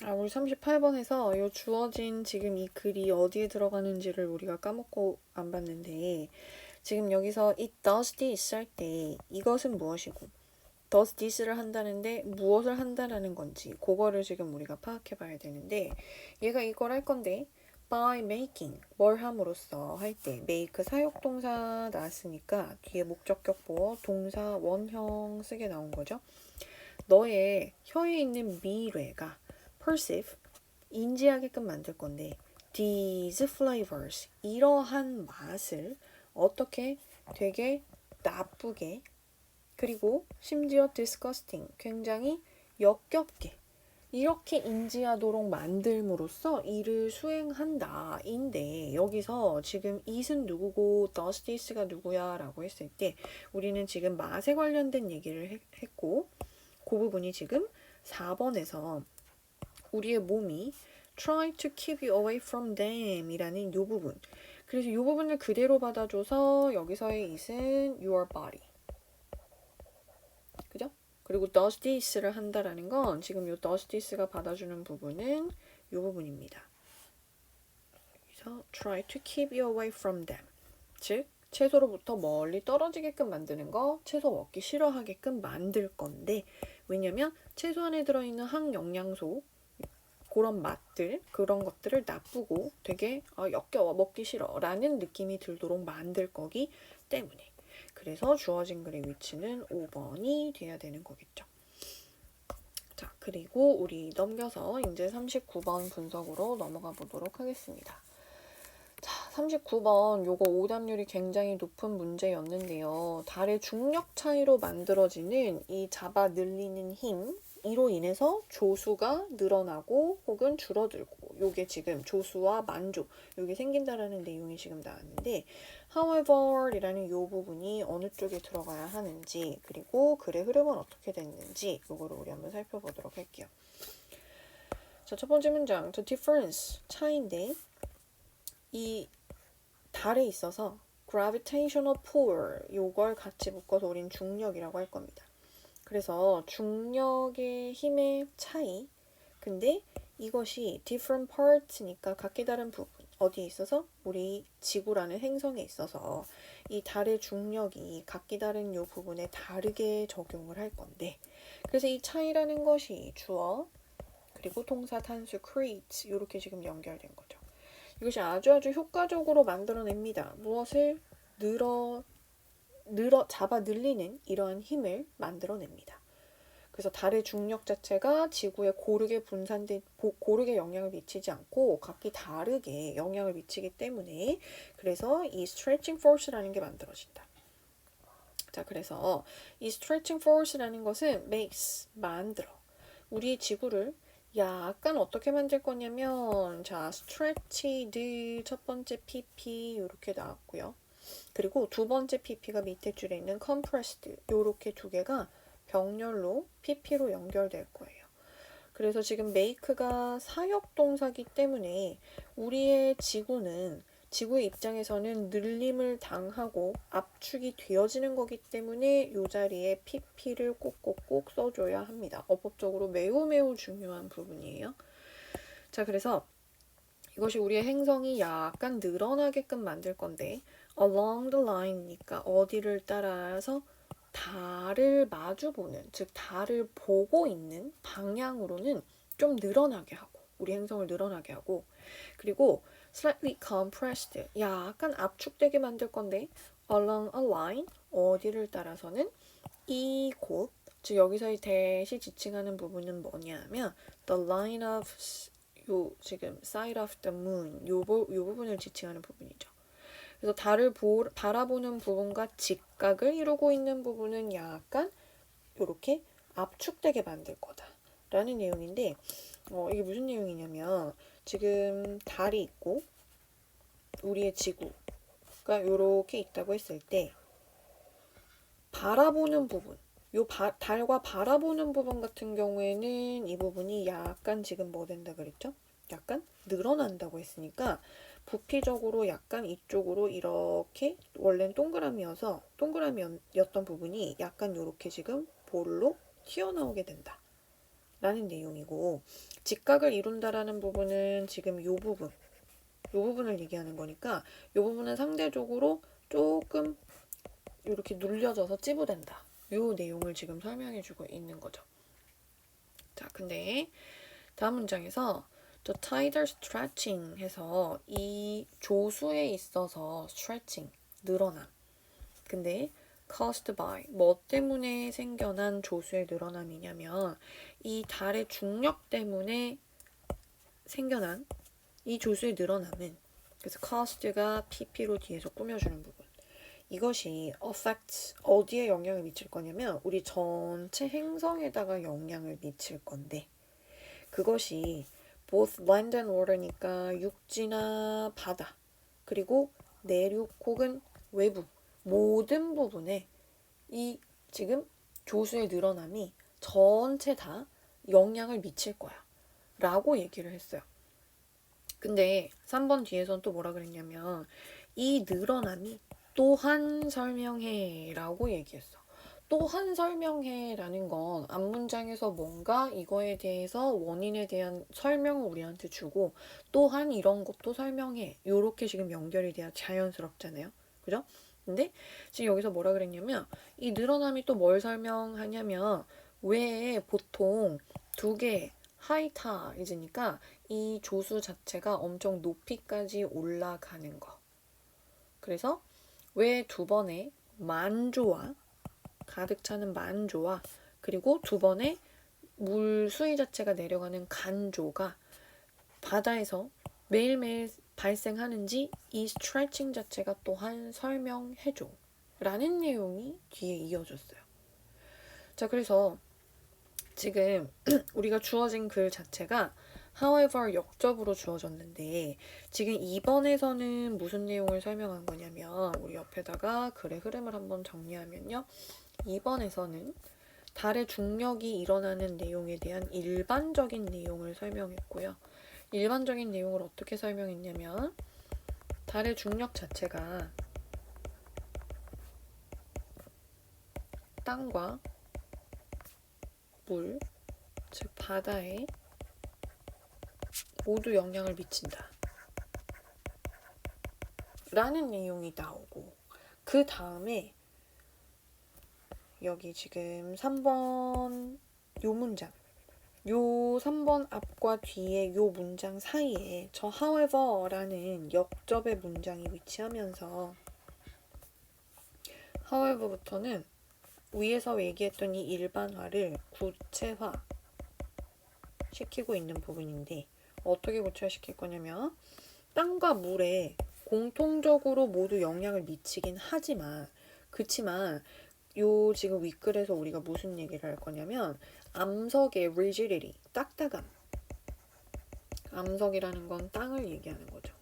우리 38번에서 요 주어진 지금 이 글이 어디에 들어가는지를 우리가 까먹고 안 봤는데, 지금 여기서 it does this 할 때 이것은 무엇이고 does this를 한다는데 무엇을 한다라는 건지 그거를 지금 우리가 파악해 봐야 되는데, 얘가 이걸 할 건데 by making 뭘 함으로써 할 때 make 사역동사 나왔으니까 뒤에 목적격 보어 동사 원형 쓰게 나온 거죠. 너의 혀에 있는 미뢰가 perceive 인지하게끔 만들 건데, these flavors 이러한 맛을 어떻게 되게 나쁘게, 그리고 심지어 disgusting 굉장히 역겹게 이렇게 인지하도록 만들므로써 이를 수행한다 인데, 여기서 지금 it은 누구고 does this가 누구야 라고 했을 때 우리는 지금 맛에 관련된 얘기를 했고, 그 부분이 지금 4번에서 우리의 몸이 try to keep you away from them 이라는 요 부분, 그래서 요 부분을 그대로 받아줘서 여기서의 it은 your body, 그죠? 그리고 does this를 한다라는 건 지금 요 does this가 받아주는 부분은 요 부분입니다. 그래서 try to keep you away from them, 즉 채소로부터 멀리 떨어지게끔 만드는 거, 채소 먹기 싫어하게끔 만들 건데, 왜냐면 채소 안에 들어있는 항영양소 그런 맛들, 그런 것들을 나쁘고 되게 역겨워 먹기 싫어 라는 느낌이 들도록 만들 거기 때문에, 그래서 주어진 글의 위치는 5번이 돼야 되는 거겠죠. 자, 그리고 우리 넘겨서 이제 39번 분석으로 넘어가 보도록 하겠습니다. 자, 39번 요거 오답률이 굉장히 높은 문제였는데요. 달의 중력 차이로 만들어지는 이 잡아 늘리는 힘, 이로 인해서 조수가 늘어나고 혹은 줄어들고, 요게 지금 조수와 만조, 요게 생긴다라는 내용이 지금 나왔는데, however 이라는 요 부분이 어느 쪽에 들어가야 하는지, 그리고 글의 흐름은 어떻게 됐는지 요거를 우리 한번 살펴보도록 할게요. 자, 첫 번째 문장, the difference, 차이인데, 이 달에 있어서 gravitational pull 요걸 같이 묶어서 우린 중력이라고 할 겁니다. 그래서 중력의 힘의 차이, 근데 이것이 different parts니까 각기 다른 부분, 어디에 있어서? 우리 지구라는 행성에 있어서 이 달의 중력이 각기 다른 요 부분에 다르게 적용을 할 건데, 그래서 이 차이라는 것이 주어 그리고 동사 단수 create 이렇게 지금 연결된 거죠. 이것이 아주 효과적으로 만들어냅니다. 무엇을 잡아 늘리는 이러한 힘을 만들어냅니다. 그래서 달의 중력 자체가 지구에 고르게 영향을 미치지 않고 각기 다르게 영향을 미치기 때문에, 그래서 이 stretching force라는 게 만들어진다. 자, 그래서 이 stretching force라는 것은 makes, 만들어. 우리 지구를 약간 어떻게 만들 거냐면, 자, stretched 첫 번째 pp 이렇게 나왔고요. 그리고 두 번째 pp가 밑에 줄에 있는 compressed 요렇게 두 개가 병렬로 pp로 연결될 거예요. 그래서 지금 make가 사역동사기 때문에 우리의 지구의 입장에서는 늘림을 당하고 압축이 되어지는 거기 때문에 이 자리에 pp를 꼭꼭꼭 써줘야 합니다. 어법적으로 매우 중요한 부분이에요. 자, 그래서 이것이 우리의 행성이 약간 늘어나게끔 만들 건데, along the line이니까 어디를 따라서 달을 마주보는, 즉 달을 보고 있는 방향으로는 좀 늘어나게 하고, 우리 행성을 늘어나게 하고, 그리고 slightly compressed 약간 압축되게 만들 건데, along a line 어디를 따라서는 이곳, 즉 여기서의 대시 지칭하는 부분은 뭐냐면 the line of 요 지금 side of the moon 요 부분을 지칭하는 부분이죠. 그래서 달을 바라보는 부분과 직각을 이루고 있는 부분은 약간 이렇게 압축되게 만들 거다라는 내용인데, 이게 무슨 내용이냐면, 지금 달이 있고 우리의 지구가 이렇게 있다고 했을 때 바라보는 부분, 달과 바라보는 부분 같은 경우에는 이 부분이 약간 지금 뭐 된다 그랬죠? 약간 늘어난다고 했으니까 부피적으로 약간 이쪽으로 이렇게, 원래는 동그라미였던 부분이 약간 이렇게 지금 볼로 튀어나오게 된다 라는 내용이고, 직각을 이룬다라는 부분은 지금 요 부분을 얘기하는 거니까 요 부분은 상대적으로 조금 이렇게 눌려져서 찌부된다. 요 내용을 지금 설명해주고 있는 거죠. 자, 근데 다음 문장에서 the tighter stretching 해서 이 조수에 있어서 stretching, 늘어남. 근데 caused by, 뭐 때문에 생겨난 조수의 늘어남이냐면 이 달의 중력 때문에 생겨난 이 조수의 늘어남은, 그래서 caused가 pp로 뒤에서 꾸며주는 부분, 이것이 affect, 어디에 영향을 미칠 거냐면 우리 전체 행성에다가 영향을 미칠 건데, 그것이 both land and water니까 육지나 바다, 그리고 내륙 혹은 외부 모든 부분에 이 지금 조수의 늘어남이 전체 다 영향을 미칠 거야 라고 얘기를 했어요. 근데 3번 뒤에선 또 뭐라 그랬냐면 이 늘어남이 또한 설명해 라고 얘기했어. 또한 설명해 라는 건 앞문장에서 뭔가 이거에 대해서 원인에 대한 설명을 우리한테 주고 또한 이런 것도 설명해, 요렇게 지금 연결이 돼야 자연스럽잖아요. 그죠? 근데 지금 여기서 뭐라 그랬냐면 이 늘어남이 또 뭘 설명하냐면 왜 보통 두 개 하이타이즈니까 이 조수 자체가 엄청 높이까지 올라가는 거. 그래서 왜 두 번의 만조와 가득 차는 만조와 그리고 두 번의 물 수위 자체가 내려가는 간조가 바다에서 매일매일 발생하는지 이 스트레칭 자체가 또한 설명해줘 라는 내용이 뒤에 이어졌어요. 자, 그래서 지금 우리가 주어진 글 자체가 however 역접으로 주어졌는데 지금 2번에서는 무슨 내용을 설명한 거냐면 우리 옆에다가 글의 흐름을 한번 정리하면요. 2번에서는 달의 중력이 일어나는 내용에 대한 일반적인 내용을 설명했고요. 일반적인 내용을 어떻게 설명했냐면 달의 중력 자체가 땅과 물, 즉 바다에 모두 영향을 미친다 라는 내용이 나오고, 그 다음에 여기 지금 3번 요 문장, 요 3번 앞과 뒤에 요 문장 사이에 저 however 라는 역접의 문장이 위치하면서 however부터는 위에서 얘기했던 이 일반화를 구체화 시키고 있는 부분인데 어떻게 구체화시킬 거냐면 땅과 물에 공통적으로 모두 영향을 미치긴 하지만 그치만 요 지금 윗글에서 우리가 무슨 얘기를 할 거냐면 암석의 rigidity, 딱딱함. 암석이라는 건 땅을 얘기하는 거죠.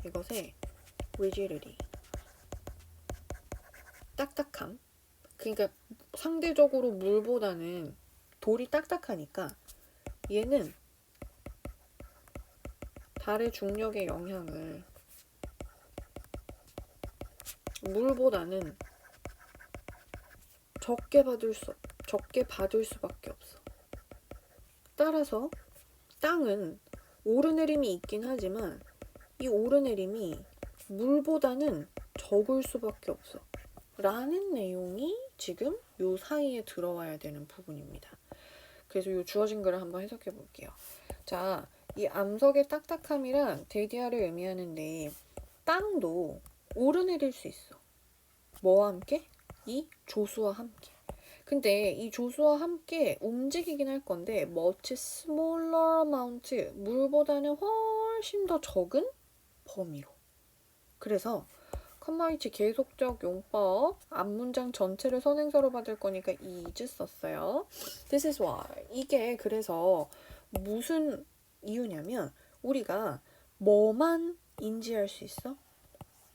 이것의 rigidity, 딱딱함. 그러니까 상대적으로 물보다는 돌이 딱딱하니까 얘는 달의 중력의 영향을 물보다는 적게 받을 수밖에 없어. 따라서 땅은 오르내림이 있긴 하지만 이 오르내림이 물보다는 적을 수밖에 없어 라는 내용이 지금 요 사이에 들어와야 되는 부분입니다. 그래서 요 주어진 글을 한번 해석해 볼게요. 자, 이 암석의 딱딱함이란 데디아를 의미하는데 땅도 오르내릴 수 있어. 뭐와 함께? 이 조수와 함께. 근데 이 조수와 함께 움직이긴 할 건데 much smaller amount, 물보다는 훨씬 더 적은 범위로. 그래서 컴마이치 계속적 용법 앞문장 전체를 선행사로 받을 거니까 is 썼어요. This is why. 이게 그래서 무슨 이유냐면 우리가 뭐만 인지할 수 있어?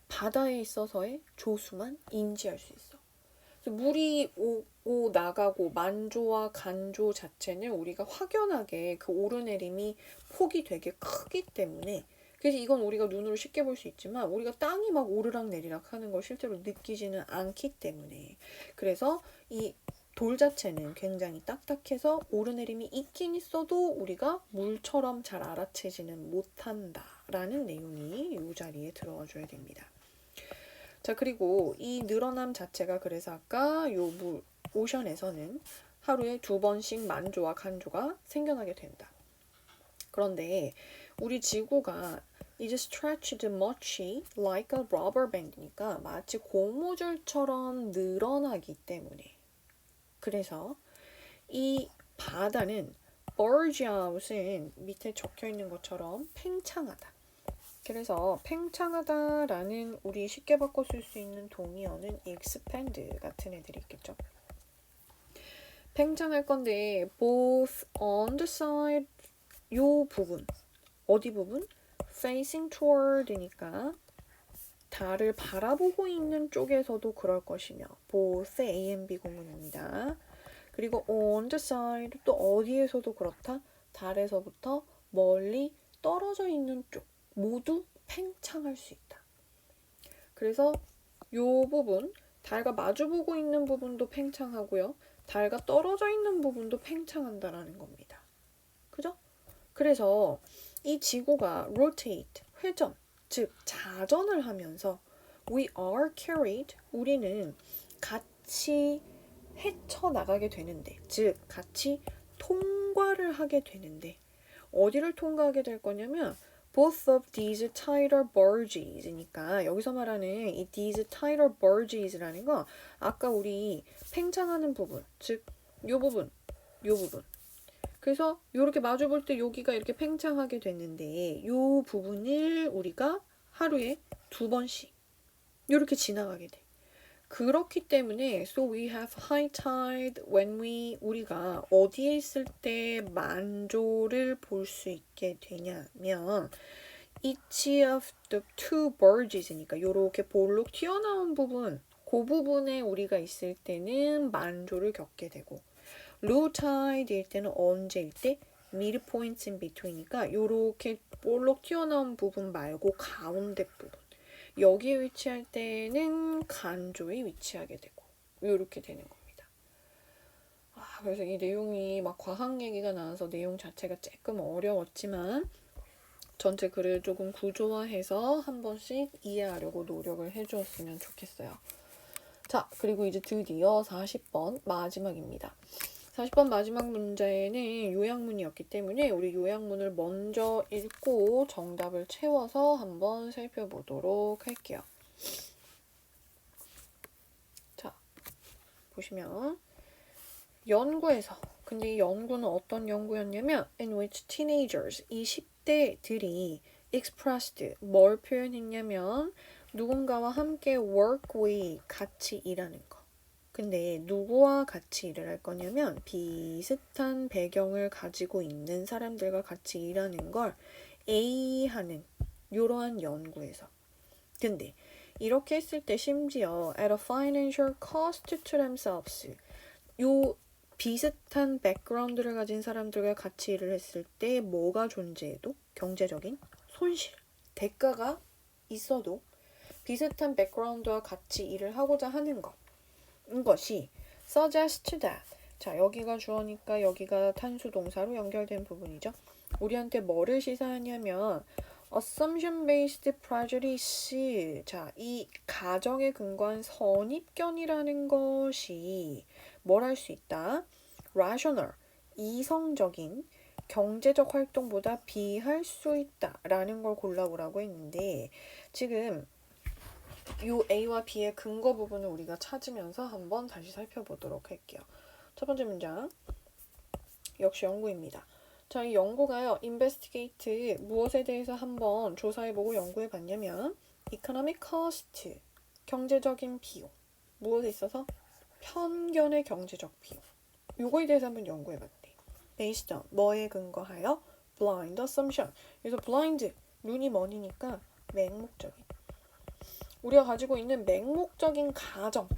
바다에 있어서의 조수만 인지할 수 있어. 물이 오고 나가고 만조와 간조 자체는 우리가 확연하게 그 오르내림이 폭이 되게 크기 때문에, 그래서 이건 우리가 눈으로 쉽게 볼 수 있지만 우리가 땅이 막 오르락 내리락 하는 걸 실제로 느끼지는 않기 때문에, 그래서 이 돌 자체는 굉장히 딱딱해서 오르내림이 있긴 있어도 우리가 물처럼 잘 알아채지는 못한다 라는 내용이 이 자리에 들어와 줘야 됩니다. 자, 그리고 이 늘어남 자체가 그래서 아까 오션에서는 하루에 2번씩 만조와 간조가 생겨나게 된다. 그런데 우리 지구가 is stretched much like a rubber band니까 마치 고무줄처럼 늘어나기 때문에 그래서 이 바다는 bulge out은 밑에 적혀 있는 것처럼 팽창하다. 그래서 팽창하다라는 우리 쉽게 바꿔 쓸 수 있는 동의어는 expand 같은 애들이 있겠죠. 팽창할 건데 both on the side 요 부분 어디 부분? facing toward니까 달을 바라보고 있는 쪽에서도 그럴 것이며 both A and B 구문입니다. 그리고 on the side 또 어디에서도 그렇다. 달에서부터 멀리 떨어져 있는 쪽 모두 팽창할 수 있다. 그래서 요 부분 달과 마주보고 있는 부분도 팽창하고요. 달과 떨어져 있는 부분도 팽창한다라는 겁니다. 그죠? 그래서 이 지구가 rotate, 회전, 즉 자전을 하면서 we are carried, 우리는 같이 헤쳐나가게 되는데, 즉 같이 통과를 하게 되는데 어디를 통과하게 될 거냐면 both of these tidal barges니까 여기서 말하는 이 these tidal barges라는 거 아까 우리 팽창하는 부분, 즉 요 부분, 요 부분 그래서 이렇게 마주 볼 때 여기가 이렇게 팽창하게 됐는데 이 부분을 우리가 하루에 2번씩 이렇게 지나가게 돼. 그렇기 때문에 so we have high tide when 우리가 어디에 있을 때 만조를 볼 수 있게 되냐면 each of the two barges니까 이렇게 볼록 튀어나온 부분 그 부분에 우리가 있을 때는 만조를 겪게 되고 low tide일 때는 언제일 때? midpoints in between이니까 요렇게 볼록 튀어나온 부분 말고 가운데 부분 여기에 위치할 때는 간조에 위치하게 되고 요렇게 되는 겁니다. 그래서 이 내용이 막 과학 얘기가 나와서 내용 자체가 조금 어려웠지만 전체 글을 조금 구조화해서 한 번씩 이해하려고 노력을 해주었으면 좋겠어요. 자, 그리고 이제 드디어 40번 마지막입니다. 40번 마지막 문제는 요약문이었기 때문에 우리 요약문을 먼저 읽고 정답을 채워서 한번 살펴보도록 할게요. 자, 보시면 연구에서 근데 이 연구는 어떤 연구였냐면 in which teenagers, 이 10대들이 expressed, 뭘 표현했냐면 누군가와 함께 work with, 같이 일하는 거. 근데 누구와 같이 일을 할 거냐면 비슷한 배경을 가지고 있는 사람들과 같이 일하는 걸 A하는 이러한 연구에서. 근데 이렇게 했을 때 심지어 at a financial cost to themselves 요 비슷한 백그라운드를 가진 사람들과 같이 일을 했을 때 뭐가 존재해도 경제적인 손실, 대가가 있어도 비슷한 백그라운드와 같이 일을 하고자 하는 것 것이 suggest that. 자, 여기가 주어니까 여기가 탄수 동사로 연결된 부분이죠. 우리한테 뭐를 시사하냐면 assumption based prejudice. 자, 이 가정에 근거한 선입견이라는 것이 뭘 할 수 있다? rational, 이성적인 경제적 활동보다 비할 수 있다라는 걸 골라보라고 했는데 지금 요 A와 B의 근거 부분을 우리가 찾으면서 한번 다시 살펴보도록 할게요. 첫 번째 문장. 역시 연구입니다. 자, 이 연구가요. investigate 무엇에 대해서 한번 조사해보고 연구해봤냐면 economic cost 경제적인 비용 무엇에 있어서 편견의 경제적 비용 요거에 대해서 한번 연구해봤대. based on 뭐에 근거하여 blind assumption 그래서 blind 눈이 머니니까 맹목적인 우리가 가지고 있는 맹목적인 가정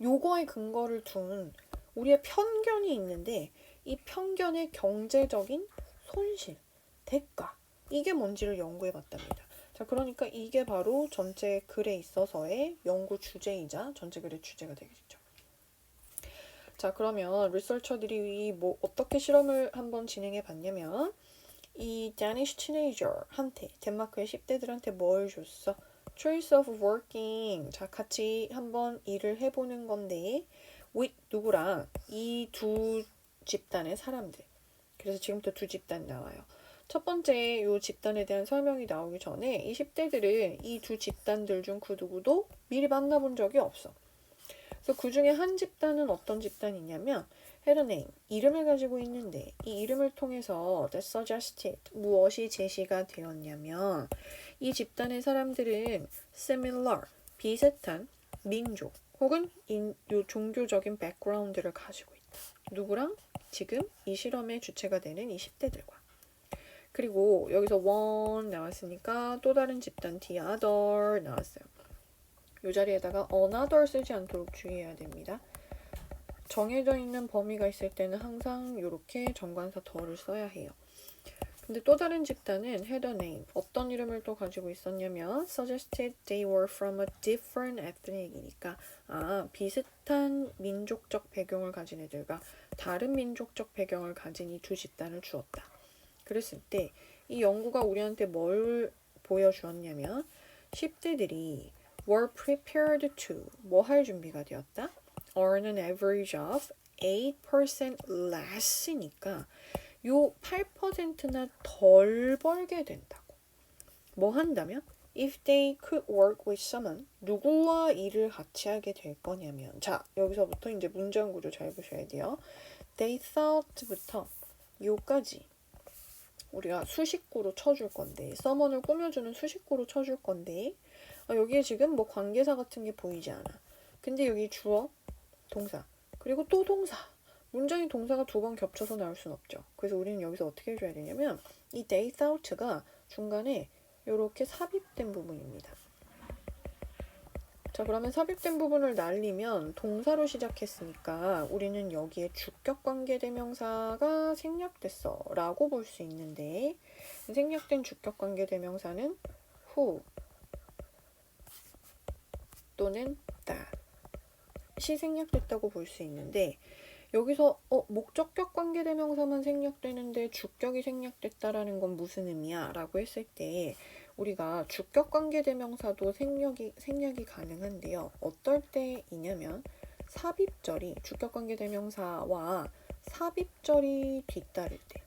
요거에 근거를 둔 우리의 편견이 있는데 이 편견의 경제적인 손실, 대가 이게 뭔지를 연구해 봤답니다. 자, 그러니까 이게 바로 전체 글에 있어서의 연구 주제이자 전체 글의 주제가 되겠죠. 자, 그러면 리서처들이 뭐 어떻게 실험을 한번 진행해 봤냐면 이 Danish teenager한테 덴마크의 10대들한테 뭘 줬어? Choice of working. 자, 같이 한번 일을 해보는 건데 with 누구랑 이 두 집단의 사람들. 그래서 지금부터 두 집단 나와요. 첫 번째 요 집단에 대한 설명이 나오기 전에 이 10대들은 이 두 집단들 중 그 누구도 미리 만나본 적이 없어. 그래서 그 중에 한 집단은 어떤 집단이냐면 had a name, 이름을 가지고 있는데 이 이름을 통해서 that suggested, 무엇이 제시가 되었냐면 이 집단의 사람들은 similar, 비슷한 민족 혹은 요 종교적인 백그라운드를 가지고 있다. 누구랑? 지금 이 실험의 주체가 되는 이 10대들과. 그리고 여기서 one 나왔으니까 또 다른 집단 the other 나왔어요. 이 자리에다가 another 쓰지 않도록 주의해야 됩니다. 정해져 있는 범위가 있을 때는 항상 이렇게 정관사 더를 써야 해요. 근데 또 다른 집단은 had a name. 어떤 이름을 또 가지고 있었냐면 suggested they were from a different ethnic이니까 비슷한 민족적 배경을 가진 애들과 다른 민족적 배경을 가진 이 두 집단을 주었다. 그랬을 때 이 연구가 우리한테 뭘 보여주었냐면 10대들이 were prepared to 뭐 할 준비가 되었다? earn an average of 8% less니까 요 8%나 덜 벌게 된다고. 뭐 한다면? If they could work with someone, 누구와 일을 같이 하게 될 거냐면 자, 여기서부터 이제 문장 구조 잘 보셔야 돼요. They thought부터 요까지 우리가 수식구로 쳐줄 건데 someone을 꾸며주는 수식구로 쳐줄 건데 여기에 지금 뭐 관계사 같은 게 보이지 않아. 근데 여기 주어, 동사, 그리고 또 동사. 문장이 동사가 두 번 겹쳐서 나올 순 없죠. 그래서 우리는 여기서 어떻게 해줘야 되냐면 이 they thought가 중간에 이렇게 삽입된 부분입니다. 자, 그러면 삽입된 부분을 날리면 동사로 시작했으니까 우리는 여기에 주격관계대명사가 생략됐어 라고 볼 수 있는데 생략된 주격관계대명사는 who 또는 that이 생략됐다고 볼 수 있는데 여기서 목적격 관계대명사만 생략되는데 주격이 생략됐다라는 건 무슨 의미야? 라고 했을 때 우리가 주격 관계대명사도 생략이 가능한데요. 어떨 때이냐면 삽입절이 주격 관계대명사와 삽입절이 뒤따를 때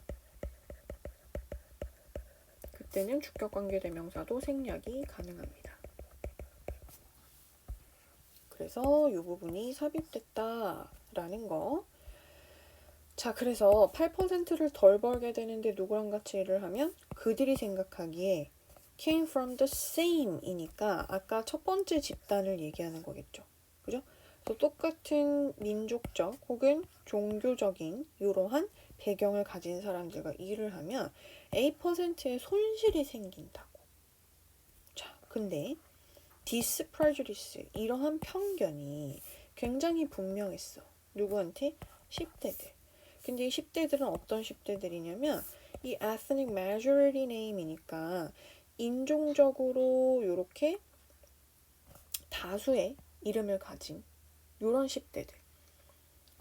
그때는 주격 관계대명사도 생략이 가능합니다. 그래서 이 부분이 삽입됐다라는 거. 자, 그래서 8%를 덜 벌게 되는데 누구랑 같이 일을 하면 그들이 생각하기에 came from the same 이니까 아까 첫 번째 집단을 얘기하는 거겠죠. 그죠? 그래서 똑같은 민족적 혹은 종교적인 이러한 배경을 가진 사람들과 일을 하면 8%의 손실이 생긴다고. 자, 근데 this prejudice 이러한 편견이 굉장히 분명했어. 누구한테? 10대들. 근데 이 10대들은 어떤 10대들이냐면 이 ethnic majority name이니까 인종적으로 이렇게 다수의 이름을 가진 이런 10대들.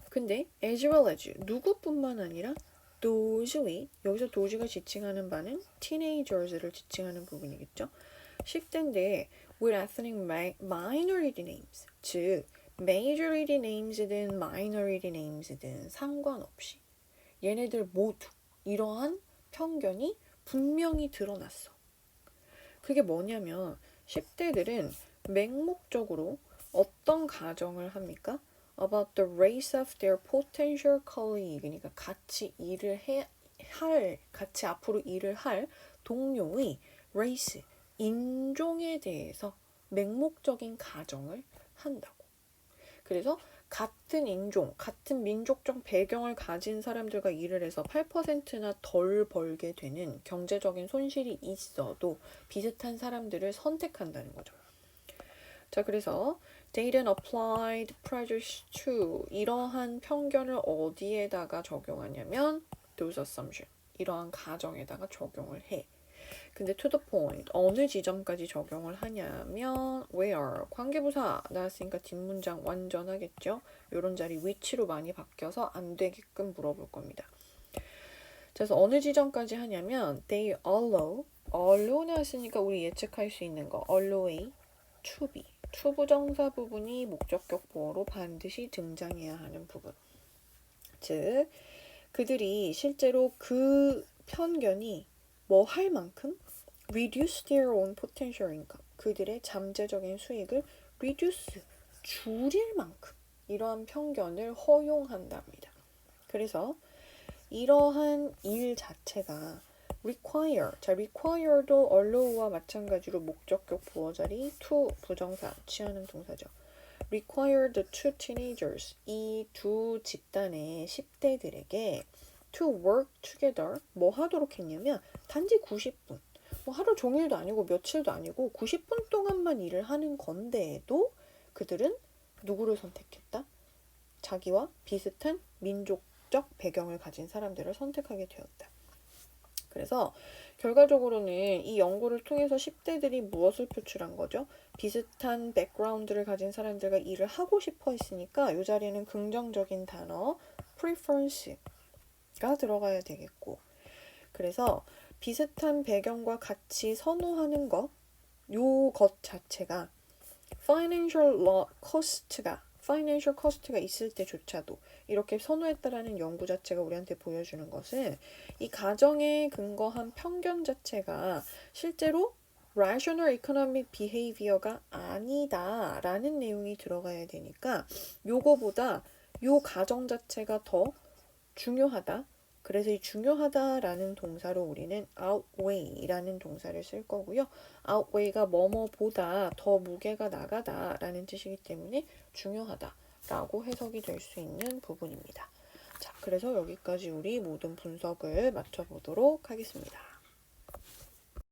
근데 as well as 누구뿐만 아니라 those with 여기서 those가 지칭하는 바는 teenagers를 지칭하는 부분이겠죠. 10대인데 with ethnic minority names 즉 majority names든 minority names든 상관없이 얘네들 모두 이러한 편견이 분명히 드러났어. 그게 뭐냐면 10대들은 맹목적으로 어떤 가정을 합니까? About the race of their potential colleague 그러니까 같이 앞으로 일을 할 동료의 race, 인종에 대해서 맹목적인 가정을 한다고. 그래서 같은 인종, 같은 민족적 배경을 가진 사람들과 일을 해서 8%나 덜 벌게 되는 경제적인 손실이 있어도 비슷한 사람들을 선택한다는 거죠. 자, 그래서 they then applied prejudice to 이러한 편견을 어디에다가 적용하냐면 those assumption 이러한 가정에다가 적용을 해. 근데 to the point, 어느 지점까지 적용을 하냐면 where, 관계부사 나왔으니까 뒷문장 완전하겠죠? 요런 자리 which로 많이 바뀌어서 안 되게끔 물어볼 겁니다. 그래서 어느 지점까지 하냐면 they allow 나왔으니까 우리 예측할 수 있는 거 allow의 to be, to 부정사 부분이 목적격 보어로 반드시 등장해야 하는 부분. 즉 그들이 실제로 그 편견이 뭐 할 만큼 reduce their own potential income, 그들의 잠재적인 수익을 reduce, 줄일 만큼 이러한 편견을 허용한답니다. 그래서 이러한 일 자체가 require, 자 require도 allow와 마찬가지로 목적격 부어 자리 to 부정사 취하는 동사죠. require the two teenagers, 이 두 집단의 10대들에게 to work together, 뭐 하도록 했냐면 단지 90분, 뭐 하루 종일도 아니고 며칠도 아니고 90분 동안만 일을 하는 건데에도 그들은 누구를 선택했다? 자기와 비슷한 민족적 배경을 가진 사람들을 선택하게 되었다. 그래서 결과적으로는 이 연구를 통해서 10대들이 무엇을 표출한 거죠? 비슷한 백그라운드를 가진 사람들과 일을 하고 싶어 했으니까 이 자리에는 긍정적인 단어 preference가 들어가야 되겠고, 그래서 비슷한 배경과 같이 선호하는 것, 요것 자체가 financial cost가 있을 때조차도 이렇게 선호했다라는 연구 자체가 우리한테 보여주는 것은 이 가정에 근거한 편견 자체가 실제로 rational economic behavior가 아니다라는 내용이 들어가야 되니까 요거보다 요 가정 자체가 더 중요하다. 그래서 이 중요하다라는 동사로 우리는 outweigh라는 동사를 쓸 거고요. outweigh가 뭐뭐보다 더 무게가 나가다라는 뜻이기 때문에 중요하다라고 해석이 될 수 있는 부분입니다. 자, 그래서 여기까지 우리 모든 분석을 마쳐보도록 하겠습니다.